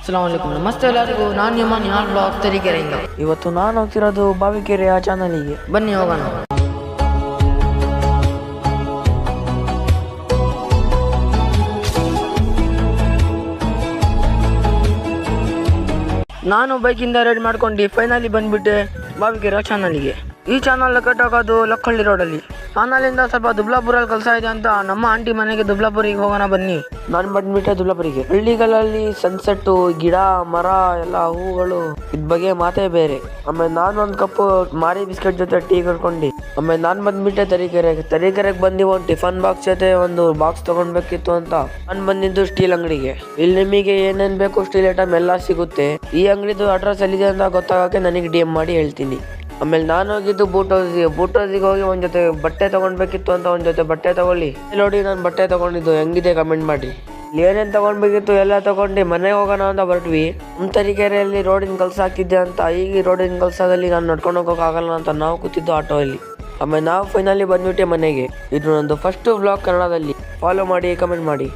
ಅಸ್ಸಲಾಮುಅಲೈಕುಂ. ನಮಸ್ತೆ ಎಲ್ಲರಿಗೂ. ನಾನು ನಿಮ್ಮ ನಿಹಾಲ್ ಬ್ಲಾಗ್ ತರೀಕೆರೆಯಿಂದ. ಇವತ್ತು ನಾನು ಹೋಗ್ತಿರೋದು ಬಾವಿಕೆರೆಯ ಚಾನಲಿಗೆ. ಬನ್ನಿ ಹೋಗೋಣ. ನಾನು ಬೈಕಿಂದ ರೈಡ್ ಮಾಡ್ಕೊಂಡು ಫೈನಲಿ ಬಂದ್ಬಿಟ್ಟೆ ಬಾವಿಕೆರೆಯ ಚಾನಲಿಗೆ. ಈ ಚಾನಲ್ ಕಟ್ಟಾಗೋದು ಲಕ್ಕಳ್ಳಿ ರೋಡಲ್ಲಿ. ಚಾನಲಿಂದ ಸ್ವಲ್ಪ ದುಬ್ಲಾಪುರಲ್ಲಿ ಕೆಲಸ ಇದೆ ಅಂತ ನಮ್ಮ ಆಂಟಿ ಮನೆಗೆ ದುಬ್ಲಾಪುರಿಗೆ ಹೋಗೋಣ ಬನ್ನಿ. ನಾನು ಬಂದ್ಬಿಟ್ಟೆ ದುಬ್ಲಾಪುರಿಗೆ. ಹಳ್ಳಿಗಳಲ್ಲಿ ಸನ್ಸೆಟ್ಟು, ಗಿಡ ಮರ ಎಲ್ಲ ಹೂಗಳು, ಇದ್ ಬಗ್ಗೆ ಮಾತೇ ಬೇರೆ. ಆಮೇಲೆ ನಾನು ಒಂದು ಕಪ್ಪು ಮಾರಿ ಬಿಸ್ಕೆಟ್ ಜೊತೆ ಟೀ ಕಟ್ಕೊಂಡು ಆಮೇಲೆ ನಾನು ಬಂದ್ಬಿಟ್ಟೆ ತರೀಕೆರೆಗೆ ಬಂದು ಒಂದು ಟಿಫನ್ ಬಾಕ್ಸ್ ಜೊತೆ ಒಂದು ಬಾಕ್ಸ್ ತಗೊಂಡ್ಬೇಕಿತ್ತು ಅಂತ ನಾನು ಬಂದಿದ್ದು ಸ್ಟೀಲ್ ಅಂಗಡಿಗೆ. ಇಲ್ಲಿ ನಿಮಗೆ ಏನೇನ್ ಬೇಕು ಸ್ಟೀಲ್ ಐಟಮ್ ಎಲ್ಲ ಸಿಗುತ್ತೆ. ಈ ಅಂಗಡಿದು ಅಡ್ರೆಸ್ ಎಲ್ಲಿದೆ ಅಂತ ಗೊತ್ತಾಗಕ್ಕೆ ನನಗೆ DM ಮಾಡಿ ಹೇಳ್ತೀನಿ. ಆಮೇಲೆ ನಾನು ಹೋಗಿದ್ದು ಬೂಟ್ ಹೌಸಿಗೆ ಹೋಗಿ ಒಂದ್ ಜೊತೆ ಬಟ್ಟೆ ತಗೊಂಡ್ಬೇಕಿತ್ತು ಅಂತ ಒಂದ್ ಜೊತೆ ಬಟ್ಟೆ ತಗೊಳ್ಳಿ. ನೋಡಿ ನಾನು ಬಟ್ಟೆ ತಗೊಂಡಿದ್ದು ಹೆಂಗಿದೆ ಕಮೆಂಟ್ ಮಾಡಿ. ಏನೇನ್ ತಗೊಂಡ್ಬೇಕಿತ್ತು ಎಲ್ಲ ತಗೊಂಡು ಮನೆಗೆ ಹೋಗೋಣ ಅಂತ ಹೊರಟ್ವಿ. ನಮ್ಮ ತರೀಕೆರೆಯಲ್ಲಿ ರೋಡಿನ ಕೆಲಸ ಆಗ್ತಿದ್ದೆ ಅಂತ ಈಗ ರೋಡಿನ ಕೆಲಸದಲ್ಲಿ ನಾನು ನಡ್ಕೊಂಡು ಹೋಗೋಕ್ಕಾಗಲ್ಲ ಅಂತ ನಾವು ಕೂತಿದ್ದು ಆಟೋ ಅಲ್ಲಿ. ಆಮೇಲೆ ನಾವು ಫೈನಲಿ ಬಂದ್ಬಿಟ್ಟೆ ಮನೆಗೆ. ಇದು ನಂದು ಫಸ್ಟ್ ವ್ಲಾಗ್ ಕನ್ನಡದಲ್ಲಿ. ಫಾಲೋ ಮಾಡಿ, ಕಮೆಂಟ್ ಮಾಡಿ.